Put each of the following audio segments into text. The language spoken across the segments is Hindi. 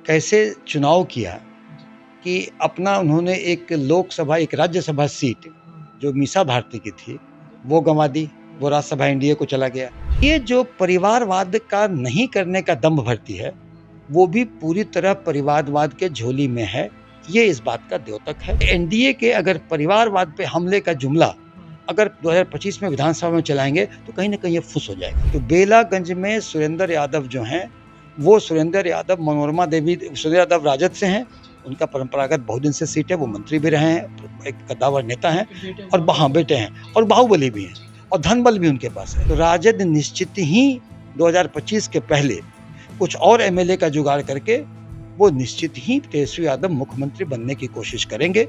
कैसे चुनाव किया कि अपना उन्होंने एक लोकसभा, एक राज्यसभा सीट जो मीसा भारती की थी, वो गँवा दी, वो राज्यसभा एनडीए को चला गया। ये जो परिवारवाद का नहीं करने का दंभ भरती है, वो भी पूरी तरह परिवारवाद के झोली में है, ये इस बात का द्योतक है। एनडीए के अगर परिवारवाद पे हमले का जुमला अगर 2025 में विधानसभा में चलाएँगे, तो कहीं न कहीं ये फुस हो जाएगा। तो बेलागंज में सुरेंद्र यादव जो हैं, वो सुरेंद्र यादव सुरेंद्र यादव राजद से हैं, उनका परंपरागत बहुत दिन से सीट है, वो मंत्री भी रहे हैं, एक कद्दावर नेता हैं और हाँ, बेटे हैं और बाहुबली भी हैं और धनबल भी उनके पास है। तो राजद निश्चित ही 2025 के पहले कुछ और एमएलए का जुगाड़ करके वो निश्चित ही तेजस्वी यादव मुख्यमंत्री बनने की कोशिश करेंगे।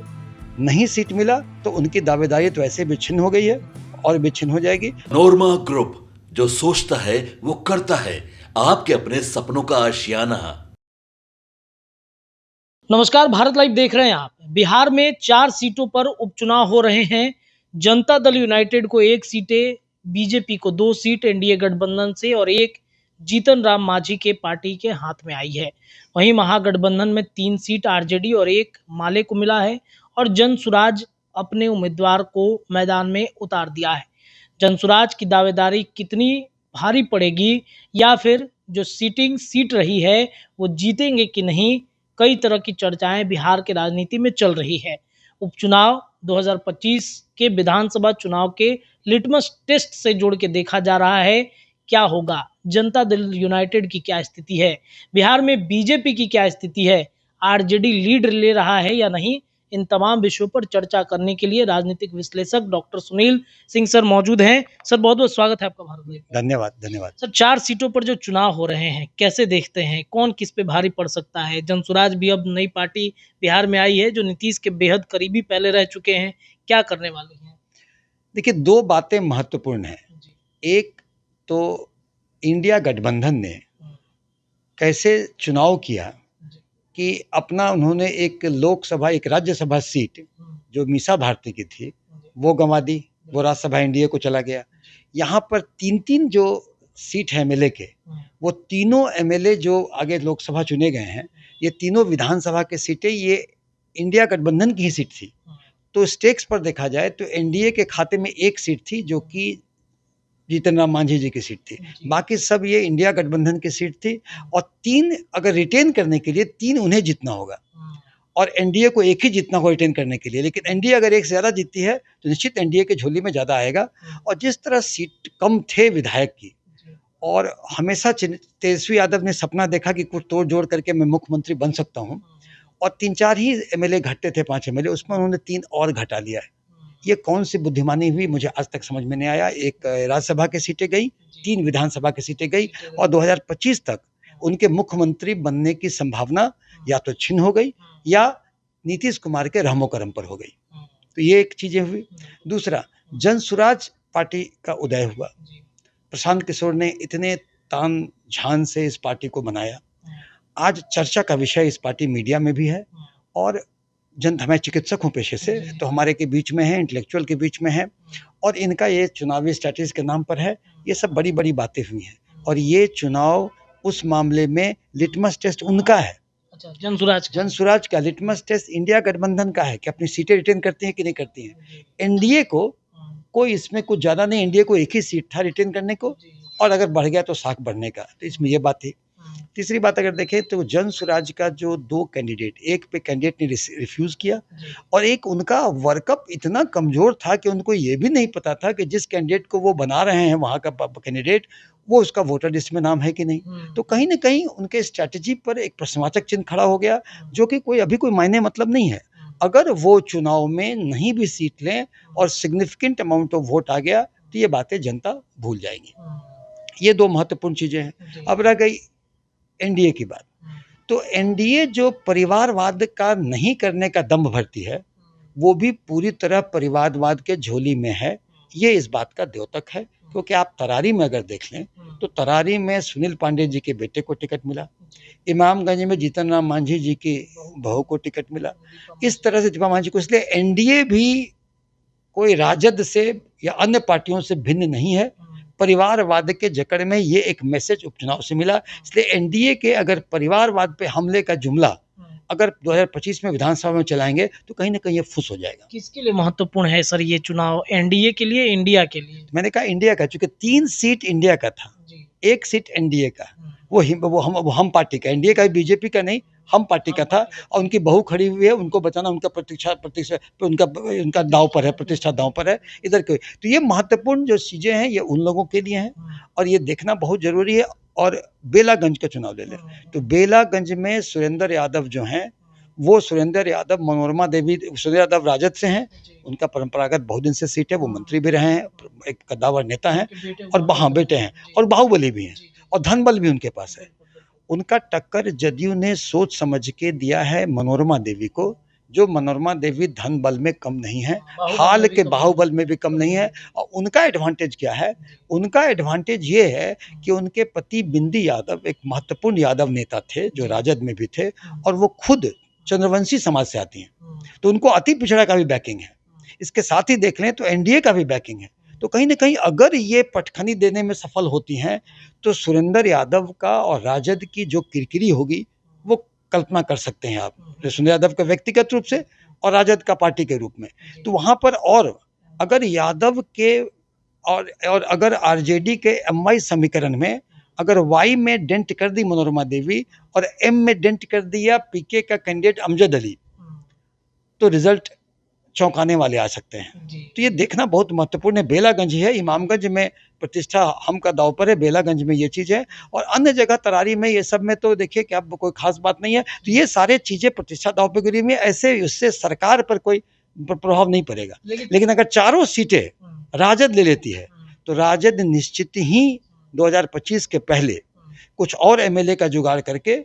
नहीं सीट मिला तो उनकी दावेदारी तो ऐसे भी छिन्न हो गई है और भी छिन्न हो जाएगी। नोरमा ग्रुप, जो सोचता है वो करता है, आपके अपने सपनों का आशियाना। नमस्कार, भारत लाइव देख रहे हैं आप। बिहार में 4 सीटों पर उपचुनाव हो रहे हैं। जनता दल यूनाइटेड को 1 सीटें, बीजेपी को 2 सीट एनडीए गठबंधन से और 1 जीतन राम मांझी के पार्टी के हाथ में आई है। वहीं महागठबंधन में 3 सीट आरजेडी और 1 माले को मिला है और जनसुराज अपने उम्मीदवार को मैदान में उतार दिया है। जनसुराज की दावेदारी कितनी भारी पड़ेगी या फिर जो सीट रही है वो जीतेंगे कि नहीं, कई तरह की चर्चाएं बिहार के राजनीति में चल रही है। उपचुनाव 2025 के विधानसभा चुनाव के लिटमस टेस्ट से जोड़ के देखा जा रहा है क्या होगा, जनता दल यूनाइटेड की क्या स्थिति है, बिहार में बीजेपी की क्या स्थिति है, आरजेडी लीड ले रहा है या नहीं। इन तमाम विषयों पर चर्चा करने के लिए राजनीतिक विश्लेषक डॉक्टर सुनील सिंह सर मौजूद हैं। सर, बहुत बहुत स्वागत है आपका भारत में। धन्यवाद। सर, 4 सीटों पर जो चुनाव हो रहे हैं, कैसे देखते हैं, कौन किस पे भारी पड़ सकता है? जनसुराज भी अब नई पार्टी बिहार में आई है, जो नीतीश के बेहद करीबी पहले रह चुके हैं, क्या करने वाले हैं? देखिए, 2 बातें महत्वपूर्ण हैं। एक तो इंडिया गठबंधन ने कैसे चुनाव किया कि अपना उन्होंने एक लोकसभा, एक राज्यसभा सीट जो मीसा भारती की थी, वो गँवा दी, वो राज्यसभा एनडीए को चला गया। यहाँ पर 3-3 जो सीट है एमएलए के, वो तीनों एमएलए जो आगे लोकसभा चुने गए हैं, ये तीनों विधानसभा की सीटें ये इंडिया गठबंधन की ही सीट थी। तो स्टेक्स पर देखा जाए तो एनडीए के खाते में 1 सीट थी जो कि जीतन राम मांझी जी की सीट थी, बाकी सब ये इंडिया गठबंधन की सीट थी और 3 अगर रिटेन करने के लिए 3 उन्हें जीतना होगा और एनडीए को 1 ही जीतना होगा रिटेन करने के लिए। लेकिन एनडीए अगर 1 से ज़्यादा जीतती है तो निश्चित एनडीए के झोली में ज़्यादा आएगा। और जिस तरह सीट कम थे विधायक की और हमेशा तेजस्वी यादव ने सपना देखा कि कुछ तोड़ जोड़ करके मैं मुख्यमंत्री बन सकता हूँ और 3-4 ही एमएलए घटते थे, 5 एमएलए, उसमें उन्होंने 3 और घटा लिया है। ये कौन सी बुद्धिमानी हुई, मुझे आज तक समझ में नहीं आया। 1 राज्यसभा की सीटें गई, 3 विधानसभा की सीटें गई और 2025 तक उनके मुख्यमंत्री बनने की संभावना या तो छिन्न हो गई या नीतीश कुमार के रहमो करम पर हो गई। तो ये एक चीज़ें हुई। दूसरा, जनसुराज पार्टी का उदय हुआ। प्रशांत किशोर ने इतने तान-झान से इस पार्टी को बनाया। आज चर्चा का विषय इस पार्टी मीडिया में भी है और मैं चिकित्सक हूँ पेशे से, तो हमारे के बीच में है, इंटेलेक्चुअल के बीच में है और इनका ये चुनावी स्ट्रैटेजी के नाम पर है। ये सब बड़ी-बड़ी बातें हुई हैं और ये चुनाव उस मामले में लिटमस टेस्ट उनका है। अच्छा, जनसुराज का लिटमस टेस्ट इंडिया गठबंधन का है कि अपनी सीटें रिटेन करती हैं कि नहीं करती हैं। एनडीए को कोई इसमें कुछ ज़्यादा नहीं, एनडीए को 1 ही सीट था रिटेन करने को और अगर बढ़ गया तो साख बढ़ने का, तो इसमें ये बात थी। तीसरी बात अगर देखें तो जनसुराज का जो 2 कैंडिडेट, एक पे कैंडिडेट ने रिफ्यूज़ किया और एक उनका वर्कअप इतना कमज़ोर था कि उनको ये भी नहीं पता था कि जिस कैंडिडेट को वो बना रहे हैं वहाँ का कैंडिडेट, वो उसका वोटर लिस्ट में नाम है कि नहीं। तो कहीं न कहीं उनके स्ट्रैटेजी पर एक प्रश्नवाचक चिन्ह खड़ा हो गया, जो कि अभी कोई मायने मतलब नहीं है। अगर वो चुनाव में नहीं भी सीट लें और सिग्निफिकेंट अमाउंट ऑफ वोट आ गया तो ये बातें जनता भूल जाएगी। ये 2 महत्वपूर्ण चीज़ें हैं। अब रह गई एनडीए की बात। तो एनडीए जो परिवारवाद का नहीं करने का दंभ भरती है, वो भी पूरी तरह परिवारवाद के झोली में है, ये इस बात का द्योतक है। क्योंकि आप तरारी में अगर देख लें तो तरारी में सुनील पांडे जी के बेटे को टिकट मिला, इमामगंज में जीतन राम मांझी जी की बहू को टिकट मिला, इस तरह से दीपा मांझी को। इसलिए एनडीए भी कोई राजद से या अन्य पार्टियों से भिन्न नहीं है, परिवारवाद के जकड़ में ये एक मैसेज उपचुनाव से मिला। इसलिए एनडीए के अगर परिवारवाद पे हमले का जुमला अगर 2025 में विधानसभा में चलाएंगे तो कहीं ना कहीं ये फुस हो जाएगा। किसके लिए महत्वपूर्ण है सर ये चुनाव, एनडीए के लिए, इंडिया के लिए? मैंने कहा इंडिया का, चूंकि 3 सीट इंडिया का था, 1 सीट एनडीए का, वो हम पार्टी का, एनडीए का बीजेपी का नहीं, हम पार्टी का था। और उनकी बहू खड़ी हुई है, उनको बचाना उनका उनका दांव पर है, प्रतिष्ठा दांव पर है इधर के। तो ये महत्वपूर्ण जो चीजें हैं ये उन लोगों के लिए हैं और ये देखना बहुत जरूरी है। और बेलागंज का चुनाव ले लें तो बेलागंज में सुरेंद्र यादव जो हैं, वो सुरेंद्र यादव मनोरमा देवी, सुरेंद्र यादव राजद से हैं, उनका परंपरागत बहुत दिन से सीट है, वो मंत्री भी रहे हैं, एक कद्दावर नेता हैं और हाँ बेटे हैं और बाहुबली भी हैं और धनबल भी उनके पास है। उनका टक्कर जदयू ने सोच समझ के दिया है मनोरमा देवी को, जो मनोरमा देवी धनबल में कम नहीं है, हाल के बाहुबल में भी कम नहीं है। और उनका एडवांटेज क्या है? उनका एडवांटेज ये है कि उनके पति बिंदी यादव एक महत्वपूर्ण यादव नेता थे जो राजद में भी थे और वो खुद चंद्रवंशी समाज से आती हैं, तो उनको अति पिछड़ा का भी बैकिंग है। इसके साथ ही देख लें तो एनडीए का भी बैकिंग है। तो कहीं ना कहीं अगर ये पटखनी देने में सफल होती हैं तो सुरेंद्र यादव का और राजद की जो किरकिरी होगी वो कल्पना कर सकते हैं आप, सुरेंद्र यादव का व्यक्तिगत रूप से और राजद का पार्टी के रूप में। तो वहां पर और अगर यादव के और अगर आरजेडी के एमवाई समीकरण में अगर वाई में डेंट कर दी मनोरमा देवी और एम में डेंट कर दिया पीके का कैंडिडेट अमजद अली, तो रिजल्ट चौंकाने वाले आ सकते हैं। तो ये देखना बहुत महत्वपूर्ण है। बेलागंज है, इमामगंज में प्रतिष्ठा हम का दाव पर है, बेलागंज में ये चीज़ है और अन्य जगह तरारी में ये सब में तो देखिए कि अब कोई खास बात नहीं है। तो ये सारे चीज़ें प्रतिष्ठा दाव पे गिरी हुई है, ऐसे उससे सरकार पर कोई प्रभाव नहीं पड़ेगा। लेकिन अगर चारों सीटें राजद ले लेती है तो राजद निश्चित ही 2025 के पहले कुछ और एमएलए का जुगाड़ करके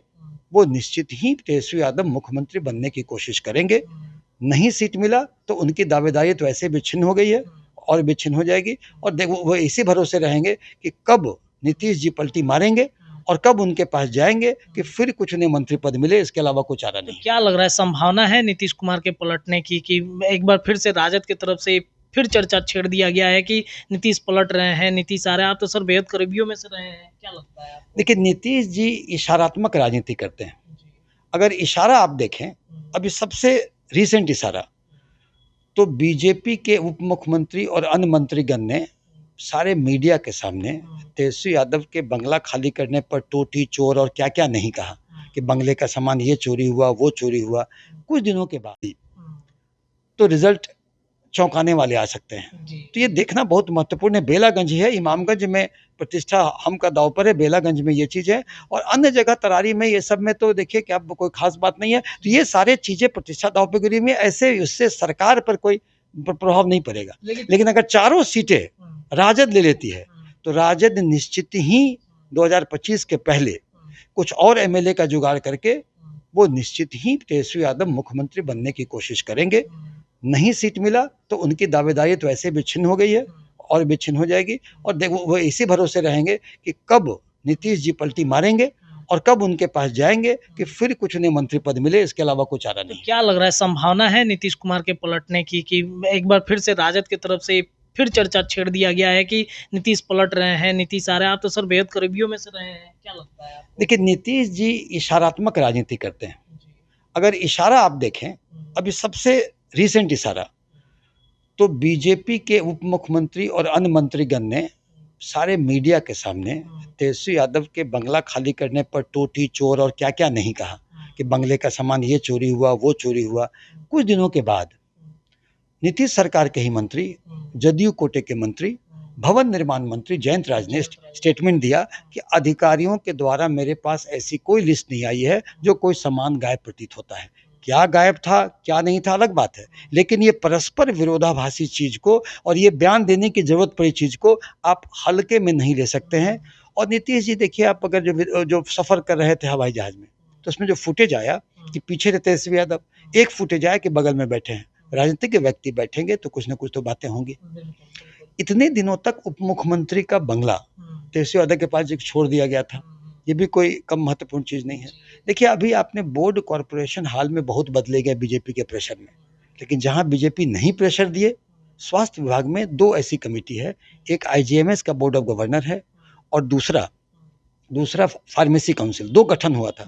वो निश्चित ही तेजस्वी यादव मुख्यमंत्री बनने की कोशिश करेंगे। नहीं सीट मिला तो उनकी दावेदारी तो ऐसे भी छिन्न हो गई है और भी छिन्न हो जाएगी। और देखो वो इसी भरोसे रहेंगे कि कब नीतीश जी पलटी मारेंगे और कब उनके पास जाएंगे कि फिर कुछ उन्हें मंत्री पद मिले, इसके अलावा कुछ चारा नहीं। क्या लग रहा है, संभावना है नीतीश कुमार के पलटने की कि एक बार फिर से राजद की तरफ से फिर चर्चा छेड़ दिया गया है कि नीतीश पलट रहे हैं, नीतीश आ रहे हैं? आप तो सर बेहद करीबियों में से रहे हैं, क्या लगता है आपको? देखिए नीतीश जी इशारात्मक राजनीति करते हैं। अगर इशारा आप देखें, अभी सबसे रीसेंट इशारा तो बीजेपी के उप मुख्यमंत्री और अन्य मंत्रीगण ने सारे मीडिया के सामने तेजस्वी यादव के बंगला खाली करने पर टोटी चोर और क्या क्या नहीं कहा कि बंगले का सामान ये चोरी हुआ वो चोरी हुआ। कुछ दिनों के बाद तो रिजल्ट चौंकाने वाले आ सकते हैं। तो ये देखना बहुत महत्वपूर्ण है। बेलागंज है, इमामगंज में प्रतिष्ठा हम का दाव पर है, बेलागंज में ये चीज़ है और अन्य जगह तरारी में ये सब में तो देखिए कि अब कोई खास बात नहीं है। तो ये सारे चीज़ें प्रतिष्ठा दाव पे गिरी हुई है, ऐसे उससे सरकार पर कोई प्रभाव नहीं पड़ेगा। लेकिन अगर चारों सीटें राजद ले लेती है तो राजद निश्चित ही 2025 के पहले कुछ और एमएलए का जुगाड़ करके वो निश्चित ही तेजस्वी यादव मुख्यमंत्री बनने की कोशिश करेंगे। नहीं सीट मिला तो उनकी दावेदारी तो ऐसे भी छिन्न हो गई है और भी छिन्न हो जाएगी। और देखो वो इसी भरोसे रहेंगे कि कब नीतीश जी पलटी मारेंगे और कब उनके पास जाएंगे कि फिर कुछ उन्हें मंत्री पद मिले, इसके अलावा कुछ चारा नहीं। क्या लग रहा है, संभावना है नीतीश कुमार के पलटने की कि एक बार फिर से राजद की तरफ से फिर चर्चा छेड़ दिया गया है कि नीतीश पलट रहे हैं, नीतीश आ रहे हैं? आप तो सर बेहद करीबियों में से रहे हैं, क्या लगता है आपको? देखिए नीतीश जी इशारात्मक राजनीति करते हैं। अगर इशारा आप देखें, अभी सबसे रीसेंट इशारा तो बीजेपी के उप मुख्यमंत्री और अन्य मंत्रीगण ने सारे मीडिया के सामने तेजस्वी यादव के बंगला खाली करने पर टोटी चोर और क्या क्या नहीं कहा कि बंगले का सामान ये चोरी हुआ वो चोरी हुआ। कुछ दिनों के बाद नीतीश सरकार के ही मंत्री, जदयू कोटे के मंत्री, भवन निर्माण मंत्री जयंत राज ने स्टेटमेंट दिया कि अधिकारियों के द्वारा मेरे पास ऐसी कोई लिस्ट नहीं आई है जो कोई सामान गायब प्रतीत होता है। क्या गायब था क्या नहीं था अलग बात है, लेकिन ये परस्पर विरोधाभासी चीज को और ये बयान देने की जरूरत पड़ी चीज को आप हल्के में नहीं ले सकते हैं। और नीतीश जी देखिए, आप अगर जो सफर कर रहे थे हवाई जहाज में तो उसमें जो फुटेज आया कि पीछे थे तेजस्वी यादव, एक फुटेज आया कि बगल में बैठे हैं। राजनीतिक व्यक्ति बैठेंगे तो कुछ ना कुछ तो बातें होंगी। इतने दिनों तक उप मुख्यमंत्री का बंगला तेजस्वी यादव के पास छोड़ दिया गया था, ये भी कोई कम महत्वपूर्ण चीज़ नहीं है। देखिए अभी आपने बोर्ड कॉरपोरेशन हाल में बहुत बदले गए बीजेपी के प्रेशर में, लेकिन जहां बीजेपी नहीं प्रेशर दिए स्वास्थ्य विभाग में 2 ऐसी कमेटी है, एक IGMS का बोर्ड ऑफ गवर्नर है और दूसरा फार्मेसी काउंसिल, 2 गठन हुआ था।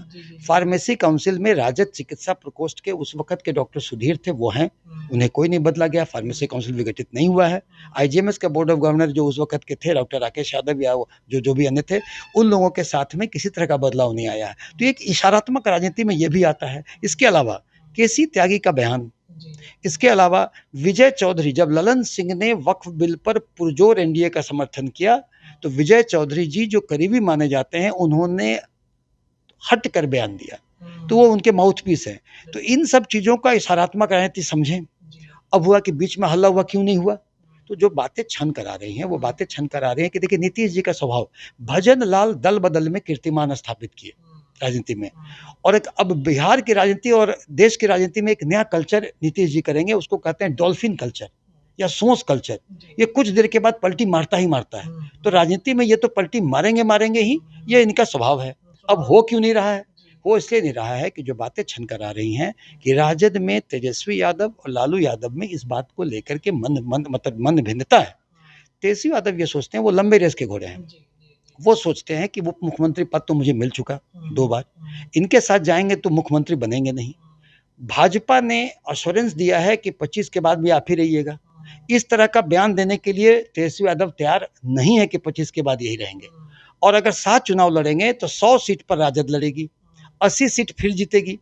फार्मेसी काउंसिल में राजद चिकित्सा प्रकोष्ठ के उस वक्त के डॉक्टर सुधीर थे, वो हैं, उन्हें कोई नहीं बदला गया, फार्मेसी काउंसिल विघटित नहीं हुआ है। IGMS का बोर्ड ऑफ गवर्नर जो उस वक्त के थे डॉक्टर राकेश यादव या जो भी अन्य थे, उन लोगों के साथ में किसी तरह का बदलाव नहीं आया है। तो एक इशारात्मक राजनीति में ये भी आता है। इसके अलावा केसी त्यागी का बयान, इसके अलावा विजय चौधरी, जब ललन सिंह ने वक्फ बिल पर पुरजोर NDA का समर्थन किया तो विजय चौधरी जी जो करीबी माने जाते हैं, उन्होंने हट कर बयान दिया, तो वो उनके माउथपीस हैं। तो इन सब चीज़ों का इशारात्मक राजनीति समझें। अब हुआ कि बीच में हल्ला हुआ, क्यों नहीं हुआ? तो जो बातें छन करा रही हैं वो बातें छन करा रही हैं कि देखिए नीतीश जी का स्वभाव, भजन लाल दल बदल में कीर्तिमान स्थापित किए राजनीति में, और एक अब बिहार की राजनीति और देश की राजनीति में एक नया कल्चर नीतीश जी करेंगे, उसको कहते हैं डॉल्फिन कल्चर या सोच कल्चर। ये कुछ देर के बाद पलटी मारता ही मारता है। तो राजनीति में ये तो पलटी मारेंगे ही, ये इनका स्वभाव है। अब हो क्यों नहीं रहा है? वो इसलिए नहीं रहा है कि जो बातें छन कर आ रही हैं कि राजद में तेजस्वी यादव और लालू यादव में इस बात को लेकर के मन भिन्नता है। तेजस्वी यादव ये सोचते हैं वो लंबे रेस के घोड़े हैं, वो सोचते हैं कि वो मुख्यमंत्री पद तो मुझे मिल चुका 2 बार, इनके साथ जाएंगे तो मुख्यमंत्री बनेंगे नहीं। भाजपा ने अश्योरेंस दिया है कि 25 के बाद भी आप ही रहिएगा। इस तरह का बयान देने के लिए तेजस्वी यादव तैयार नहीं है कि 25 के बाद यही रहेंगे। और अगर 7 चुनाव लड़ेंगे तो 100 सीट पर राजद लड़ेगी, 80 सीट फिर जीतेगी,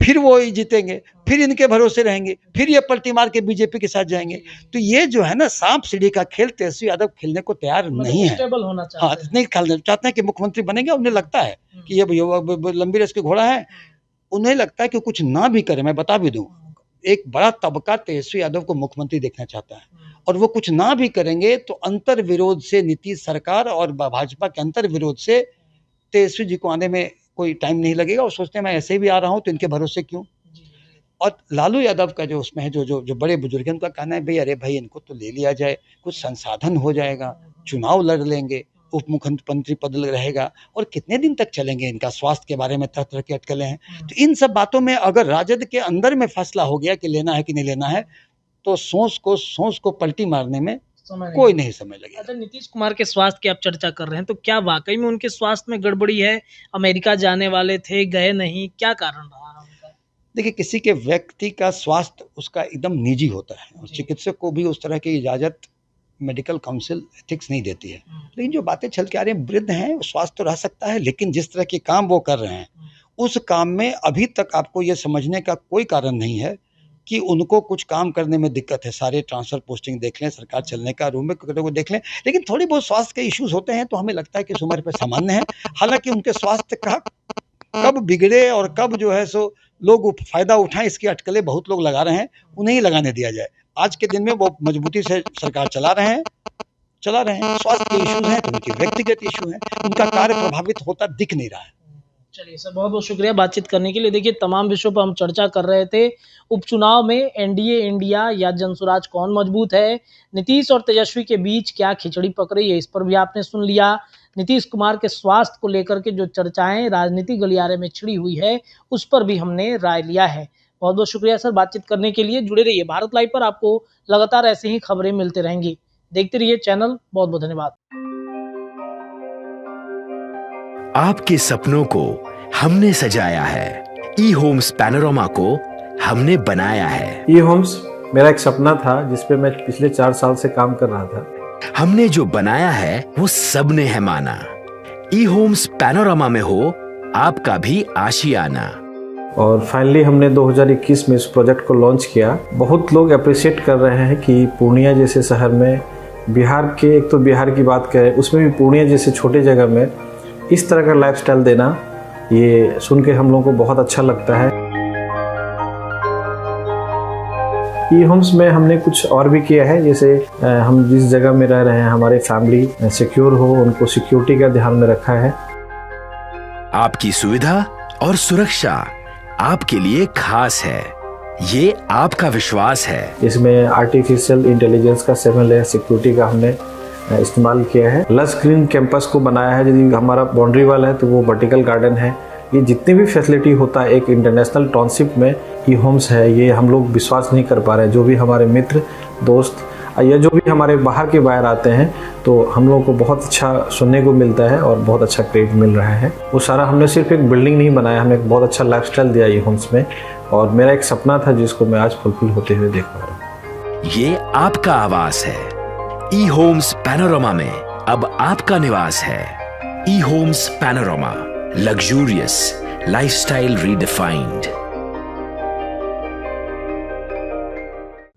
फिर वो ही जीतेंगे, फिर इनके भरोसे रहेंगे, फिर ये पलटी मार के बीजेपी के साथ जाएंगे। तो ये जो है ना सांप सीढ़ी का खेल तेजस्वी यादव खेलने को तैयार नहीं है। हाँ, नहीं खेलना चाहते हैं कि मुख्यमंत्री बनेंगे। उन्हें लगता है कि ये लंबी रेस के घोड़ा है, उन्हें लगता है कि कुछ ना भी करे। मैं बता भी दूं, एक बड़ा तबका तेजस्वी यादव को मुख्यमंत्री देखना चाहता है, और वो कुछ ना भी करेंगे तो अंतर विरोध से नीतीश सरकार और भाजपा के अंतर विरोध से तेजस्वी जी को आने में कोई टाइम नहीं लगेगा। और सोचते हैं मैं ऐसे भी आ रहा हूँ तो इनके भरोसे क्यों। और लालू यादव का जो उसमें है, जो बड़े बुजुर्ग हैं, उनका कहना है भाई अरे भाई इनको तो ले लिया जाए, कुछ संसाधन हो जाएगा, चुनाव लड़ लेंगे, उप मुख्यमंत्री पद रहेगा, और कितने दिन तक चलेंगे, इनका स्वास्थ्य के बारे में तरह तरह की अटकलें हैं। तो इन सब बातों में अगर राजद के अंदर में फैसला हो गया कि लेना है कि नहीं लेना है, तो सोच को पलटी मारने में कोई नहीं समय लगेगा। अच्छा, नीतीश कुमार के स्वास्थ्य की आप चर्चा कर रहे हैं, तो क्या वाकई में उनके स्वास्थ्य में गड़बड़ी है? अमेरिका जाने वाले थे, गए नहीं, क्या कारण रहा उनका? देखिए, किसी के व्यक्ति का स्वास्थ्य उसका एकदम निजी होता है, और चिकित्सक को भी उस तरह की इजाजत मेडिकल काउंसिल एथिक्स नहीं देती है। लेकिन जो बातें चल के आ रही हैं, वृद्ध हैं, स्वास्थ्य तो रह सकता है, लेकिन जिस तरह के काम वो कर रहे हैं उस काम में अभी तक आपको ये समझने का कोई कारण नहीं है कि उनको कुछ काम करने में दिक्कत है। सारे ट्रांसफर पोस्टिंग देख लें, सरकार चलने का रूम में को देख लें, लेकिन थोड़ी बहुत स्वास्थ्य के इश्यूज होते हैं तो हमें लगता है कि इस उम्र पर सामान्य है। हालांकि उनके स्वास्थ्य का कब बिगड़े और कब जो है सो लोग फायदा उठाएं, इसकी अटकलें बहुत लोग लगा रहे हैं, उन्हें ही लगाने दिया जाए। आज के दिन में वो मजबूती से सरकार चला रहे हैं। स्वास्थ्य के इश्यूज हैं तो उनके व्यक्तिगत इशू हैं, उनका कार्य प्रभावित होता दिख नहीं रहा है। चलिए सर, बहुत बहुत शुक्रिया बातचीत करने के लिए। देखिए, तमाम विषयों पर हम चर्चा कर रहे थे। उपचुनाव में NDA इंडिया या जनसुराज कौन मजबूत है, नीतीश और तेजस्वी के बीच क्या खिचड़ी पक रही है, इस पर भी आपने सुन लिया। नीतीश कुमार के स्वास्थ्य को लेकर के जो चर्चाएं राजनीतिक गलियारे में छिड़ी हुई है, उस पर भी हमने राय लिया है। बहुत बहुत शुक्रिया सर बातचीत करने के लिए। जुड़े रहिए भारत लाइव पर, आपको लगातार ऐसे ही खबरें मिलते रहेंगी। देखते रहिए चैनल। बहुत बहुत धन्यवाद। आपके सपनों को हमने सजाया है, ई होम्स पैनोरमा को हमने बनाया है। ई होम्स मेरा एक सपना था जिसपे मैं पिछले 4 साल से काम कर रहा था। हमने जो बनाया है वो सबने है माना। ई होम्स पैनोरमा में हो आपका भी आशियाना। और फाइनली हमने 2021 में इस प्रोजेक्ट को लॉन्च किया। बहुत लोग अप्रिशिएट कर रहे हैं कि पूर्णिया जैसे शहर में, बिहार के, एक तो बिहार की बात करें उसमें भी पूर्णिया जैसे छोटे जगह में इस तरह का लाइफस्टाइल देना, ये सुन के हम लोगों को बहुत अच्छा लगता है। ई होम्स में हमने कुछ और भी किया है, जैसे हम जिस जगह में रह रहे हैं हमारे फैमिली सिक्योर हो, उनको सिक्योरिटी का ध्यान में रखा है। आपकी सुविधा और सुरक्षा आपके लिए खास है, ये आपका विश्वास है। इसमें आर्टिफिशियल इंटेलिजेंस का 7 लेयर सिक्योरिटी का हमने इस्तेमाल किया है। लस ग्रीन कैंपस को बनाया है। यदि हमारा बाउंड्री वाल है तो वो वर्टिकल गार्डन है। ये जितने भी फैसिलिटी होता है एक इंटरनेशनल टाउनशिप में ई होम्स है, ये हम लोग विश्वास नहीं कर पा रहे हैं। जो भी हमारे मित्र दोस्त या जो भी हमारे बाहर के बायर आते हैं, तो हम लोगों को बहुत अच्छा सुनने को मिलता है और बहुत अच्छा क्रेडिट मिल रहा है। वो सारा हमने सिर्फ एक बिल्डिंग नहीं बनाया, हमें एक बहुत अच्छा लाइफस्टाइल दिया ये होम्स में, और मेरा एक सपना था जिसको मैं आज फुलफिल होते हुए देख पा रहा हूँ। ये आपका आवास है। ई होम्स पैनोरमा में अब आपका निवास है। E homes Panorama, luxurious lifestyle redefined.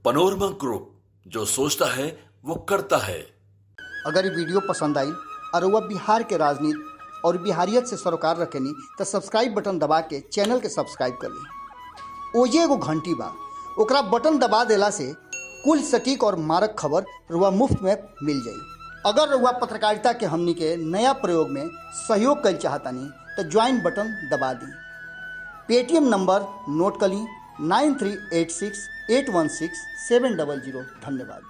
Panorama group, जो सोचता है वो करता है। अगर ये वीडियो पसंद आई और वह बिहार के राजनीति और बिहारियत से सरोकार रखेनी तो सब्सक्राइब बटन दबा के चैनल के सब्सक्राइब कर ली। ओजे एगो घंटी बा, ओकरा बटन दबा देला से कुल सटीक और मारक खबर रुआ मुफ्त में मिल जाई। अगर रुआ पत्रकारिता के हमनी के नया प्रयोग में सहयोग कर चाहतानी तो ज्वाइन बटन दबा दी। पेटीएम नंबर नोट कर ली 9386816700। धन्यवाद।